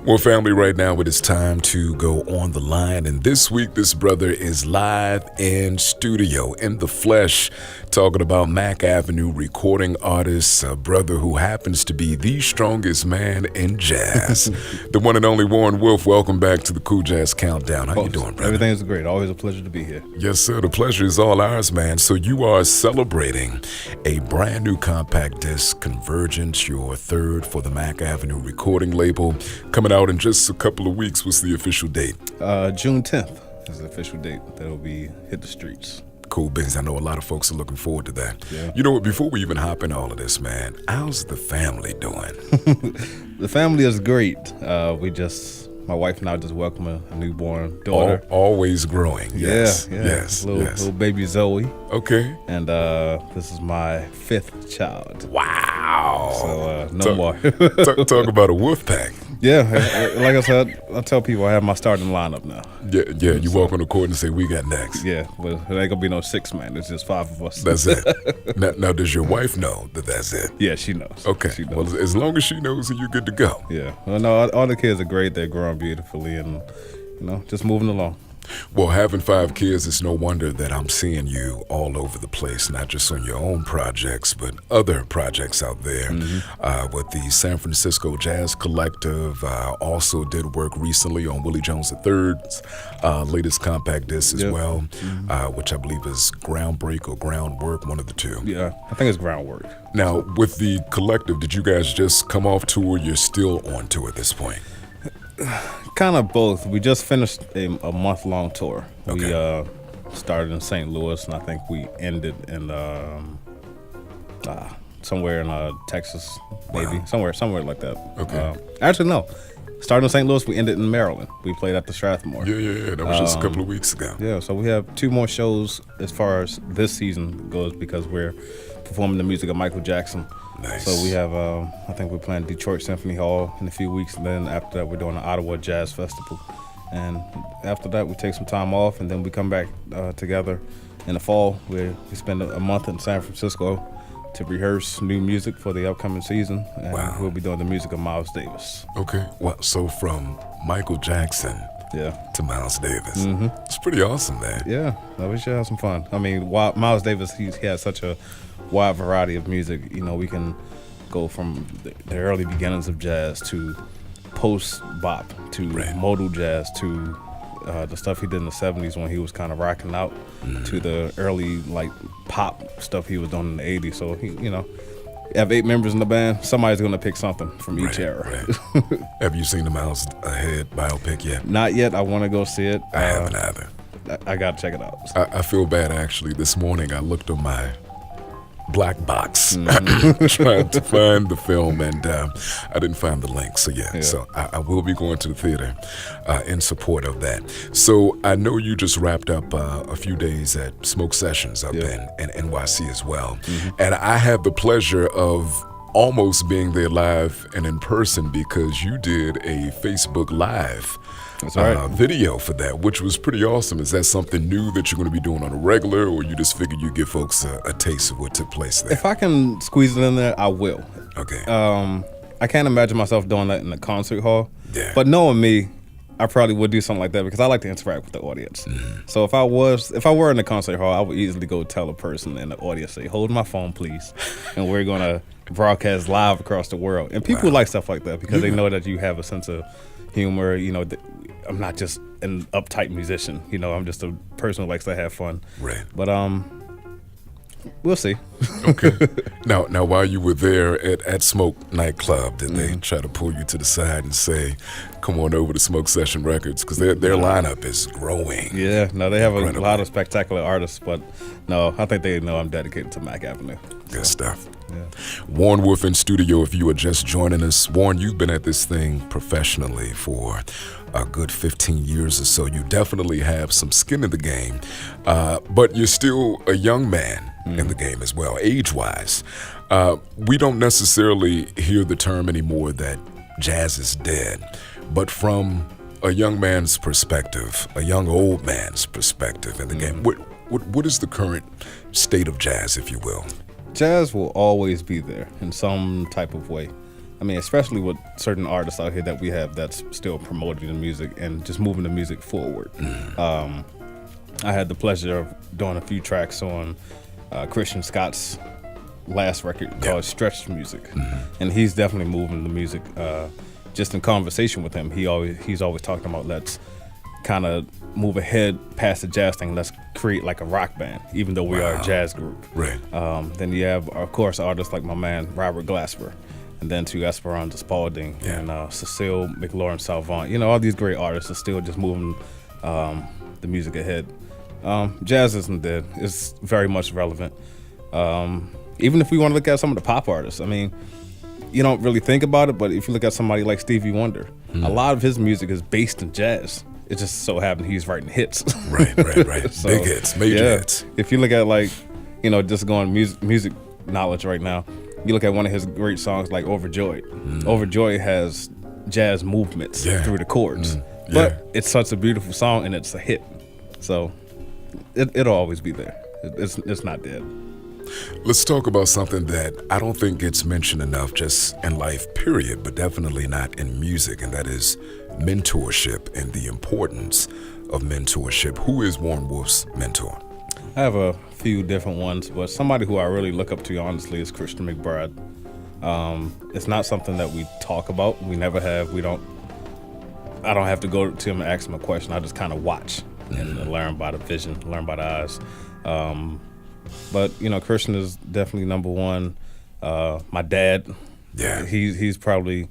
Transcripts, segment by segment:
Well, family, right now it is time to go on the line. And this week, this brother is live in studio, in the flesh, talking about Mack Avenue recording artist, a brother who happens to be the strongest man in jazz. The one and only Warren Wolf. Welcome back to the Cool Jazz Countdown. How you doing, brother? Everything's great. Always a pleasure to be here. Yes, sir. The pleasure is all ours, man. So you are celebrating a brand new compact disc, Convergence, your third for the Mack Avenue recording label, coming out in just a couple of weeks. What's the official date? June 10th is the official date that will be hit the streets. Cool beans. I know a lot of folks are looking forward to that. Yeah. You know what? Before we even hop in all of this, man, how's the family doing? The family is great. My wife and I just welcome a newborn daughter. Always growing. Yes. Yeah. Yes. Little baby Zoe. Okay. And this is my fifth child. Wow. So no more. talk about a wolf pack. Yeah, like I said, I tell people I have my starting lineup now. Yeah. You walk on the court and say, we got next. Yeah, but it ain't gonna be no 6 man. It's just 5 of us. That's it. Now, does your wife know that that's it? Yeah, she knows. Okay. She knows. Well, as long as she knows, you're good to go. Yeah. Well, no, all the kids are great. They're growing beautifully, and just moving along. Well, having 5 kids, it's no wonder that I'm seeing you all over the place, not just on your own projects, but other projects out there. With the San Francisco Jazz Collective, also did work recently on Willie Jones III's latest compact disc as well, which I believe is Groundbreak or Groundwork, one of the two. Yeah, I think it's Groundwork. Now, with the collective, did you guys just come off tour? You're still on tour at this point? Kind of both. We just finished a month-long tour. Okay. We started in St. Louis, and I think we ended in somewhere in Texas, maybe. Wow. Somewhere like that. Okay. Actually, no. Starting in St. Louis, we ended in Maryland. We played at the Strathmore. Yeah. That was just a couple of weeks ago. Yeah, so we have 2 more shows as far as this season goes because we're performing the music of Michael Jackson. Nice. So we have, I think we're playing Detroit Symphony Hall in a few weeks, and then after that we're doing the Ottawa Jazz Festival. And after that we take some time off, and then we come back together in the fall. We spend a month in San Francisco to rehearse new music for the upcoming season, and we'll be doing the music of Miles Davis. Okay, well, so from Michael Jackson to Miles Davis. It's pretty awesome, man. Yeah, we should have some fun. I mean, Miles Davis, he has such a wide variety of music. We can go from the early beginnings of jazz to post-bop to modal jazz to the stuff he did in the 70s when he was kind of rocking out to the early pop stuff he was doing in the 80s. So he have 8 members in the band. Somebody's gonna pick something from each era. Right. Have you seen the Miles Ahead biopic yet? Not yet. I want to go see it. I haven't either. I gotta check it out. I feel bad actually. This morning I looked on my black box trying to find the film, and I didn't find the link. So so I will be going to the theater in support of that. So I know you just wrapped up a few days at Smoke Sessions up in NYC as well, and I had the pleasure of almost being there live and in person because you did a Facebook Live video for that, which was pretty awesome. Is that something new that you're going to be doing on a regular, or you just figured you'd give folks a taste of what took place there? If I can squeeze it in there, I will. Okay. I can't imagine myself doing that in a concert hall. Yeah. But knowing me, I probably would do something like that because I like to interact with the audience. So if I were in the concert hall, I would easily go tell a person in the audience, say, "Hold my phone, please," and we're gonna broadcast live across the world. And people like stuff like that because they know that you have a sense of humor. I'm not just an uptight musician. I'm just a person who likes to have fun. Right. But we'll see. Okay. Now, while you were there at Smoke nightclub, did they try to pull you to the side and say, "Come on over to Smoke Session Records"? Because their lineup is growing. Yeah. No, they have a lot of spectacular artists, but no, I think they know I'm dedicated to Mack Avenue. Good stuff. Yeah. Warren Wolf in studio. If you are just joining us, Warren, you've been at this thing professionally for a good 15 years or so. You definitely have some skin in the game, but you're still a young man in the game as well, age-wise. We don't necessarily hear the term anymore that jazz is dead, but from a young man's perspective, a young old man's perspective in the game, what is the current state of jazz, if you will? Jazz will always be there in some type of way. I mean, especially with certain artists out here that we have that's still promoting the music and just moving the music forward. I had the pleasure of doing a few tracks on Christian Scott's last record called Stretch Music, and he's definitely moving the music. Just in conversation with him, he's always talking about, let's kind of move ahead past the jazz thing. Let's create like a rock band, even though we are a jazz group. Right. Then you have, of course, artists like my man Robert Glasper, and then to Esperanza Spalding and Cecile McLaurin Salvant. You know, all these great artists are still just moving the music ahead. Jazz isn't dead. It's very much relevant. Even if we want to look at some of the pop artists, I mean, you don't really think about it, but if you look at somebody like Stevie Wonder, a lot of his music is based in jazz. It just so happened he's writing hits. Right. So, big hits, major hits. If you look at, like, you know, just going music knowledge right now, you look at one of his great songs like Overjoyed. Overjoyed has jazz movements through the chords. But it's such a beautiful song and it's a hit. So it'll always be there. It's not dead. Let's talk about something that I don't think gets mentioned enough just in life, period, but definitely not in music, and that is mentorship and the importance of mentorship. Who is Warren Wolf's mentor? I have a few different ones, but somebody who I really look up to, honestly, is Christian McBride. It's not something that we talk about. We never have. I don't have to go to him and ask him a question. I just kind of watch and learn by the vision, learn by the eyes. But, you know, Christian is definitely number one. My dad, he's probably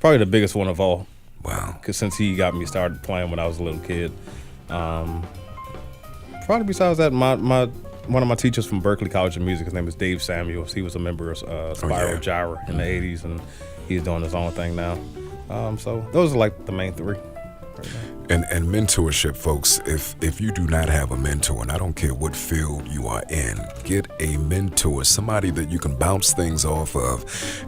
the biggest one of all. Wow. Because since he got me started playing when I was a little kid. Probably besides that, one of my teachers from Berklee College of Music, his name is Dave Samuels. He was a member of Spiral Gyra in the 80s, and he's doing his own thing now. So those are like the main three. And mentorship, folks, if you do not have a mentor, and I don't care what field you are in, get a mentor, somebody that you can bounce things off of.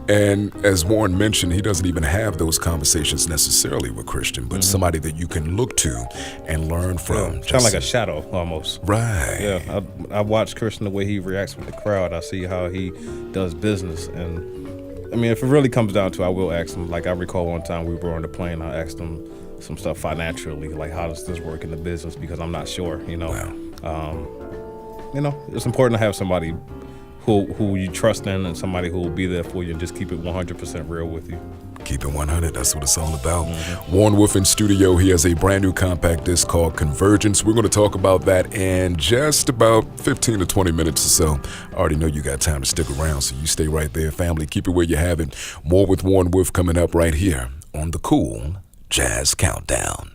And as Warren mentioned, he doesn't even have those conversations necessarily with Christian, but somebody that you can look to and learn from. Kind of like a shadow, almost. Right. Yeah, I watch Christian, the way he reacts with the crowd. I see how he does business. And, I mean, if it really comes down to it, I will ask him. Like, I recall one time we were on the plane, I asked him some stuff financially, like how does this work in the business, because I'm not sure, you know. You know, it's important to have somebody who you trust in and somebody who will be there for you and just keep it 100% real with you. Keep it 100, that's what it's all about. Warren Wolf in studio. He has a brand new compact disc called Convergence. We're going to talk about that in just about 15 to 20 minutes or so. I already know you got time to stick around, so you stay right there, family. Keep it where you have it. More with Warren Wolf coming up right here on the Cool Jazz Countdown.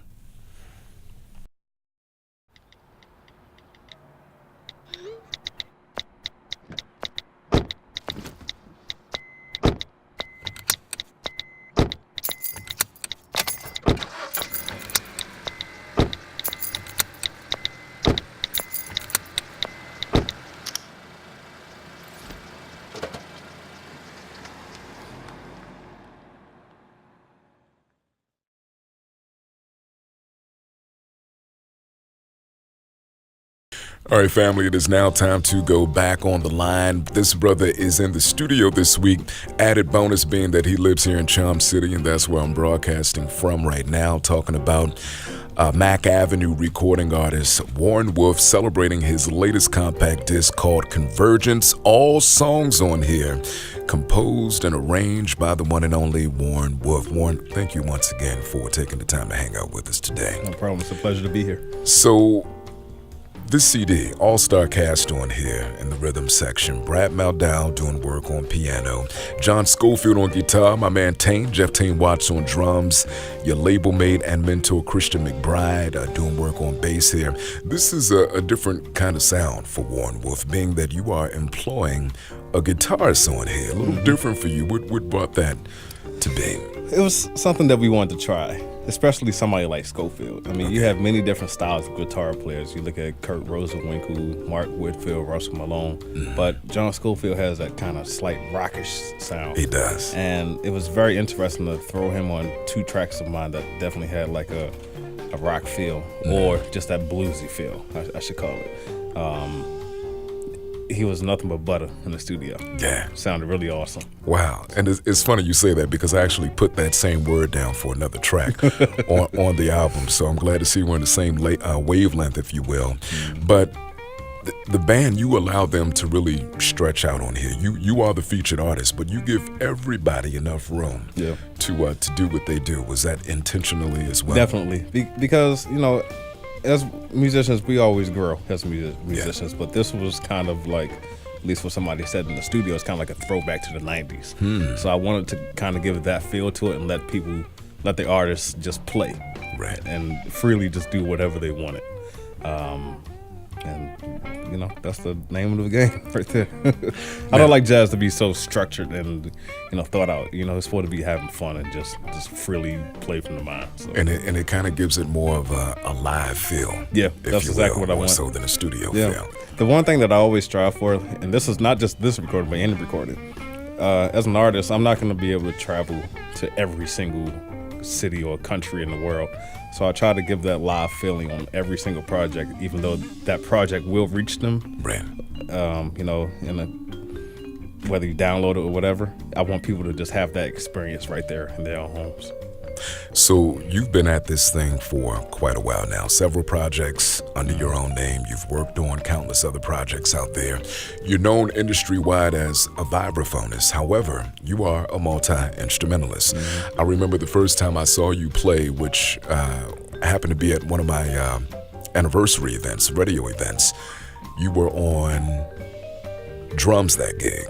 All right, family, it is now time to go back on the line. This brother is in the studio this week. Added bonus being that he lives here in Charm City, and that's where I'm broadcasting from right now, talking about Mack Avenue recording artist Warren Wolf celebrating his latest compact disc called Convergence. All songs on here composed and arranged by the one and only Warren Wolf. Warren, thank you once again for taking the time to hang out with us today. No problem. It's a pleasure to be here. So, this CD, all-star cast on here in the rhythm section. Brad Maldau doing work on piano. John Schofield on guitar. My man Jeff Tane Watts on drums. Your label mate and mentor Christian McBride doing work on bass here. This is a different kind of sound for Warren Wolf, being that you are employing a guitarist on here. A little different for you. What brought that to be? It was something that we wanted to try, especially somebody like Schofield. I mean, you have many different styles of guitar players. You look at Kurt Rosenwinkel, Mark Whitfield, Russell Malone, but John Schofield has that kind of slight rockish sound. He does. And it was very interesting to throw him on two tracks of mine that definitely had like a rock feel, or just that bluesy feel, I should call it. he was nothing but butter in the studio. Yeah. Sounded really awesome. Wow. And it's funny you say that because I actually put that same word down for another track on the album. So I'm glad to see we're in the same wavelength, if you will. But the band, you allow them to really stretch out on here. You are the featured artist, but you give everybody enough room to do what they do. Was that intentionally as well? Definitely. Because, as musicians, we always grow as musicians, but this was kind of like, at least what somebody said in the studio, it's kind of like a throwback to the 90s. So I wanted to kind of give that feel to it and let the artists just play. Right. And freely just do whatever they wanted. And that's the name of the game right there. I don't like jazz to be so structured and thought out. It's supposed to be having fun and just freely play from the mind. So. And it kind of gives it more of a live feel. Yeah, that's exactly what I want. More so than a studio feel. The one thing that I always strive for, and this is not just this recording, but any recording, as an artist, I'm not going to be able to travel to every single city or country in the world. So I try to give that live feeling on every single project, even though that project will reach them. Right. Whether you download it or whatever, I want people to just have that experience right there in their own homes. So you've been at this thing for quite a while now, several projects under your own name. You've worked on countless other projects out there. You're known industry-wide as a vibraphonist. However, you are a multi-instrumentalist. I remember the first time I saw you play, which happened to be at one of my anniversary events, radio events. You were on drums that gig.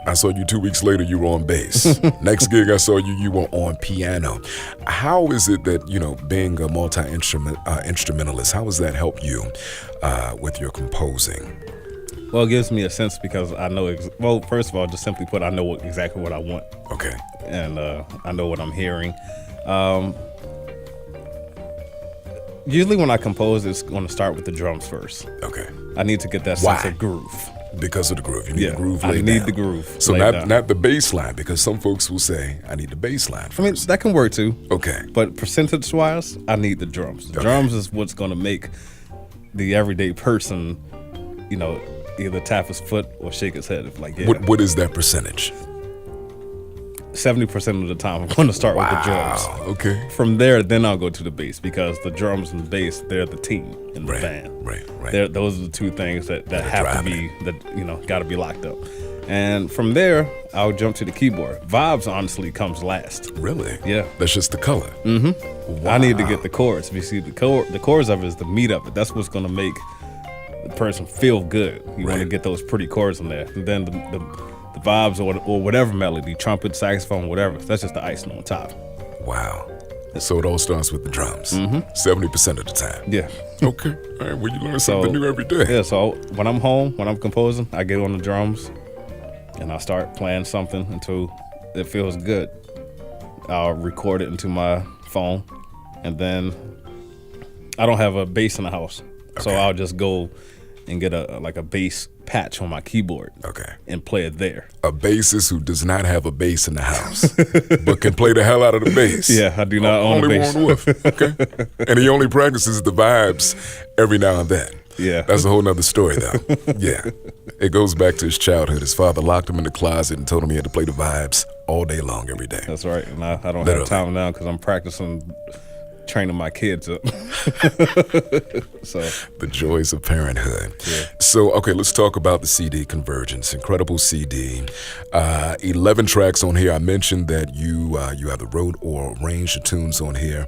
I saw you 2 weeks later, you were on bass. Next gig I saw you, you were on piano. How is it that, being a multi-instrumentalist, how has that helped you with your composing? Well, it gives me a sense because I know, first of all, just simply put, I know exactly what I want. Okay. And I know what I'm hearing. Usually when I compose, it's going to start with the drums first. Okay. I need to get that sense of groove. Because of the groove. You need the groove laid down. I need the groove. So not the bass line, because some folks will say, I need the bass line first. I mean, that can work too. Okay. But percentage-wise, I need the drums. The drums is what's going to make the everyday person, either tap his foot or shake his head. What is that percentage? 70% of the time, I'm going to start with the drums. Okay. From there, then I'll go to the bass because the drums and the bass, they're the team in the band. Right. Those are the two things that have to be, got to be locked up. And from there, I'll jump to the keyboard. Vibes, honestly, comes last. Really? Yeah. That's just the color? Mm-hmm. Wow. I need to get the chords. You see, the chords of it is the meat of it. That's what's going to make the person feel good. You want to get those pretty chords in there. And then the vibes or whatever melody, trumpet, saxophone, whatever, that's just the icing on top. Wow. So it all starts with the drums, 70% of the time. Yeah. Okay. All right, well, you learn something new every day. Yeah, so when I'm home, when I'm composing, I get on the drums and I start playing something until it feels good. I'll record it into my phone, and then I don't have a bass in the house, so I'll just go and get a bass patch on my keyboard. Okay. And play it there. A bassist who does not have a bass in the house, but can play the hell out of the bass. Yeah, I do not own a bass. Only one with. Okay. And he only practices the vibes every now and then. Yeah. That's a whole nother story, though. Yeah. It goes back to his childhood. His father locked him in the closet and told him he had to play the vibes all day long, every day. That's right. And I don't have time now because I'm practicing training my kids up. So the joys of parenthood. Yeah. So, okay, let's talk about the CD Convergence. Incredible CD. 11 tracks on here. I mentioned that you either wrote or arranged the tunes on here.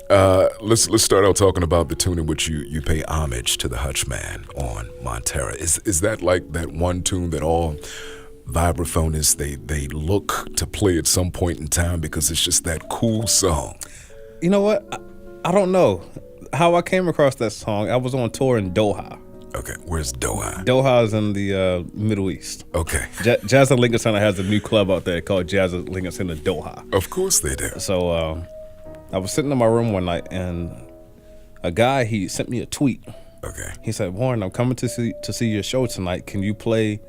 Let's start out talking about the tune in which you pay homage to the Hutch Man on Montera. Is that like that one tune that all vibraphonists they look to play at some point in time because it's just that cool song? You know what? I don't know how I came across that song. I was on tour in Doha. Okay, where's Doha? Doha is in the Middle East. Okay. Jazz at Lincoln Center has a new club out there called Jazz at Lincoln Center Doha. Of course they do. So I was sitting in my room one night, and a guy, he sent me a tweet. Okay. He said, "Warren, I'm coming to see your show tonight. Can you play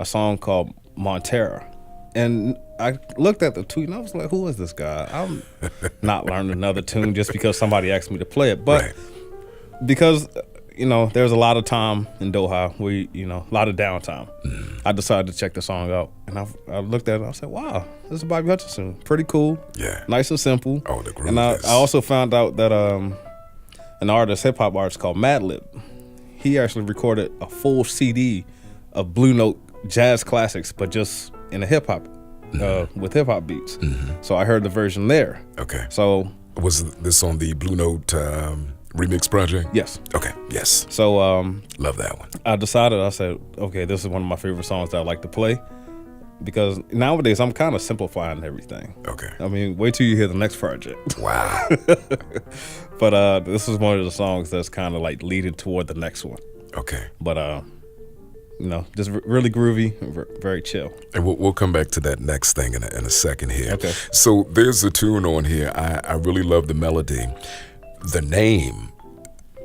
a song called Montera?" And I looked at the tweet and I was like, who is this guy? I'm not learning another tune just because somebody asked me to play it. But because, you know, there was a lot of time in Doha where, you know, a lot of downtime. I decided to check the song out, and I looked at it, I said, wow, this is Bobby Hutcherson. Pretty cool. Yeah. Nice and simple. Oh, the groove And I is- also found out that an artist, hip-hop artist called Madlib, he actually recorded a full CD of Blue Note jazz classics, but just in a hip-hop, with hip-hop beats. So I heard the version there. Okay. So, Was this on the Blue Note remix project? yes. Okay. Yes. So, Love that one. I decided, I said, okay, this is one of my favorite songs that I like to play, because nowadays I'm kind of simplifying everything. Okay. I mean, wait till you hear the next project. Wow. But this is one of the songs that's kind of like leading toward the next one. Okay. But, you know, just really groovy, very chill. And we'll come back to that next thing in a second here. Okay. So there's a tune on here. I really love the melody. The name.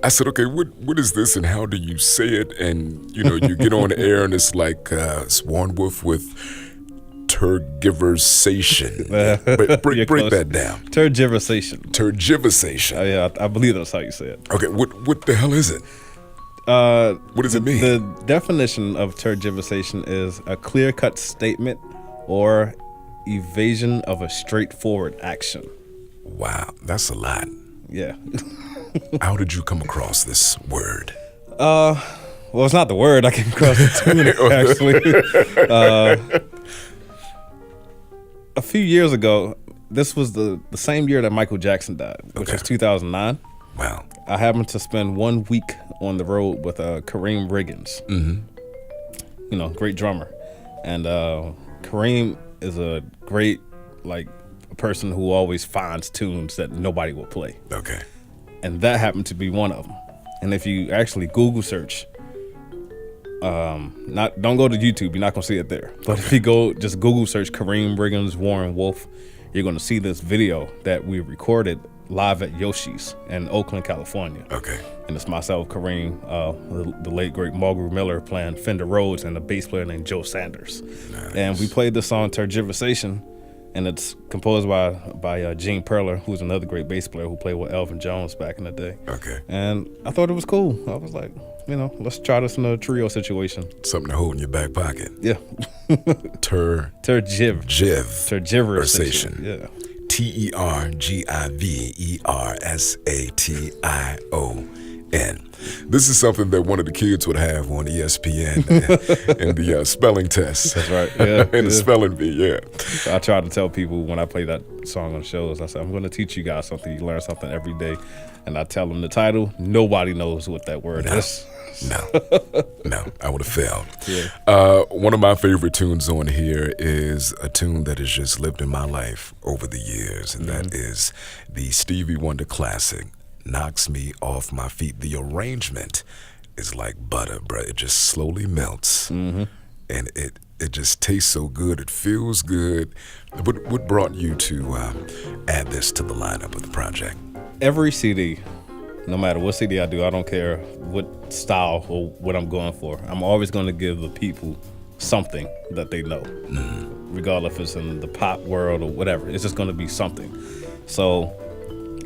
I said, okay, what is this and how do you say it? And, you know, you get on air and it's like Sworn Wolf with tergiversation. But break that down. Tergiversation. Tergiversation. Yeah, I believe that's how you say it. Okay, what the hell is it? What does it mean? The definition of tergiversation is a clear-cut statement or evasion of a straightforward action. Wow, that's a lot. Yeah. How did you come across this word? Well, it's not the word. I came across the tune, actually. A few years ago, this was the same year that Michael Jackson died, which was 2009. Wow. I happened to spend 1 week on the road with Kareem Riggins. You know, great drummer. And Kareem is a great, like, person who always finds tunes that nobody will play. Okay. And that happened to be one of them. And if you actually Google search, don't go to YouTube, you're not gonna see it there. But if you go just Google search Kareem Riggins, Warren Wolf, you're gonna see this video that we recorded live at Yoshi's in Oakland, California. Okay. And it's myself, Kareem, the late great Margaret Miller playing Fender Rhodes, and a bass player named Joe Sanders. Nice. And we played the song Tergiversation, and it's composed by Gene Perler, who's another great bass player who played with Elvin Jones back in the day. Okay. And I thought it was cool. I was like, you know, let's try this in a trio situation. Something to hold in your back pocket. Yeah. Tergiversation. Tergiversation. Yeah. TERGIVERSATION. This is something that one of the kids would have on ESPN in the spelling test. That's right. Yeah. In the spelling bee, yeah. I try to tell people when I play that song on shows, I say, I'm going to teach you guys something. You learn something every day. And I tell them the title. Nobody knows what that word is. No, I would have failed. Yeah. One of my favorite tunes on here is a tune that has just lived in my life over the years, and that is the Stevie Wonder classic, Knocks Me Off My Feet. The arrangement is like butter, bro. It just slowly melts, and it just tastes so good. It feels good. What brought you to add this to the lineup of the project? Every CD, no matter what CD I do, I don't care what style or what I'm going for. I'm always going to give the people something that they know, regardless if it's in the pop world or whatever. It's just going to be something. So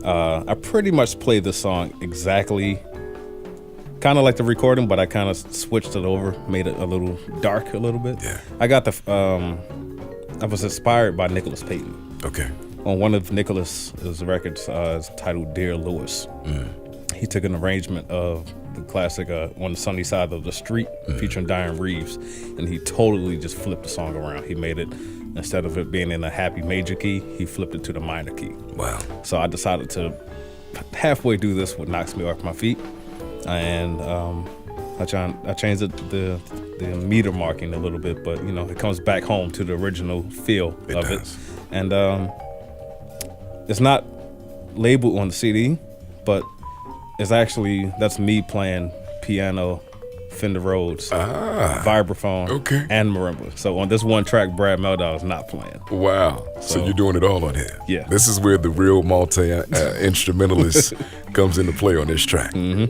I pretty much played this song exactly, kind of like the recording, but I kind of switched it over, made it a little dark a little bit. Yeah. I got I was inspired by Nicholas Payton. Okay. On one of Nicholas's records, it's titled Dear Lewis. He took an arrangement of the classic On the Sunny Side of the Street featuring Diane Reeves, and he totally just flipped the song around. He made it, instead of it being in a happy major key, he flipped it to the minor key. Wow. So I decided to halfway do this with Knocks Me Off My Feet, and I changed the meter marking a little bit, but you know, it comes back home to the original feel of it. And it's not labeled on the CD, but it's actually, that's me playing piano, Fender Rhodes, vibraphone, and marimba. So on this one track, Brad Meldau is not playing. Wow. So you're doing it all on here. Yeah. This is where the real multi-instrumentalist comes into play on this track. Yeah.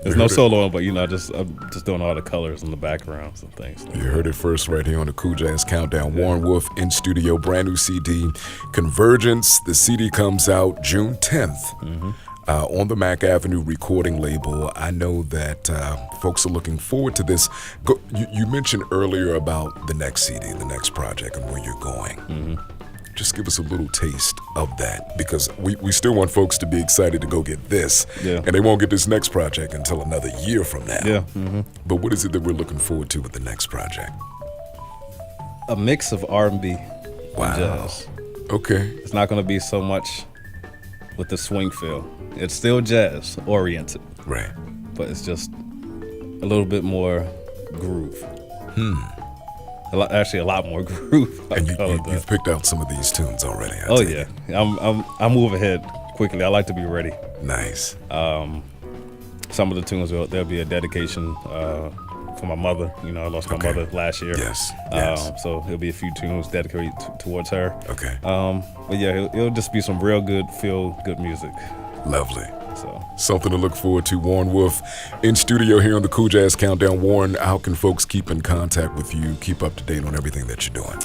There's no soloing, but you know, I'm just doing all the colors and the backgrounds and things. You heard it first right here on the Cool Jazz Countdown. Warren Wolf in studio, brand new CD, Convergence. The CD comes out June 10th. on the Mac Avenue recording label. I know that folks are looking forward to this. You mentioned earlier about the next CD, the next project, and where you're going. Mm-hmm. Just give us a little taste of that, because we still want folks to be excited to go get this, Yeah. and they won't get this next project until another year from now. Yeah. Mm-hmm. But what is it that we're looking forward to with the next project? A mix of R&B Wow. and jazz. Okay. It's not going to be so much with the swing feel. It's still jazz oriented, Right. but it's just a little bit more groove. Actually, a lot more groove. And you've picked out some of these tunes already. I Oh take yeah, it. I move ahead quickly. I like to be ready. Nice. Some of the tunes there'll be a dedication for my mother. You know, I lost my Okay. mother last year. Yes, yes. So there'll be a few tunes dedicated towards her. Okay. But yeah, it'll just be some real good, feel good music. Lovely. So Something to look forward to. Warren Wolf in studio here on the Cool Jazz Countdown. Warren, how can folks keep in contact with you, keep up to date on everything that you're doing?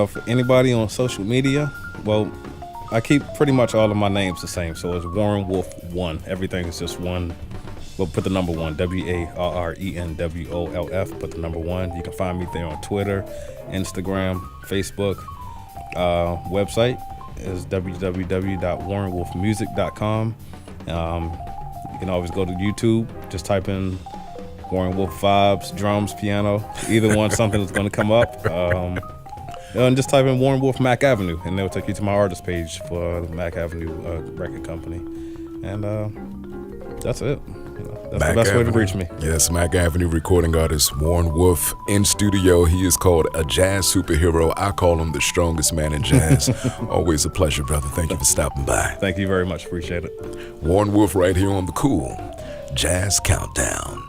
for anybody on social media, well, I keep pretty much all of my names the same. So it's Warren Wolf 1. Everything is just one. We'll put the number 1, WARRENWOLF, put the number 1. You can find me there on Twitter, Instagram, Facebook. Website is www.warrenwolfmusic.com. You can always go to YouTube, just type in Warren Wolf vibes, drums, piano, either one, something is going to come up. And just type in Warren Wolf Mac Avenue, and they'll take you to my artist page for the Mac Avenue record company. And that's it. That's Mac the best way to Avenue. reach me. Yes, Mac Avenue recording artist Warren Wolf in studio. He is called a jazz superhero. I call him the strongest man in jazz. Always a pleasure, brother. Thank you for stopping by. Thank you very much. Appreciate it. Warren Wolf right here on the Cool Jazz Countdown.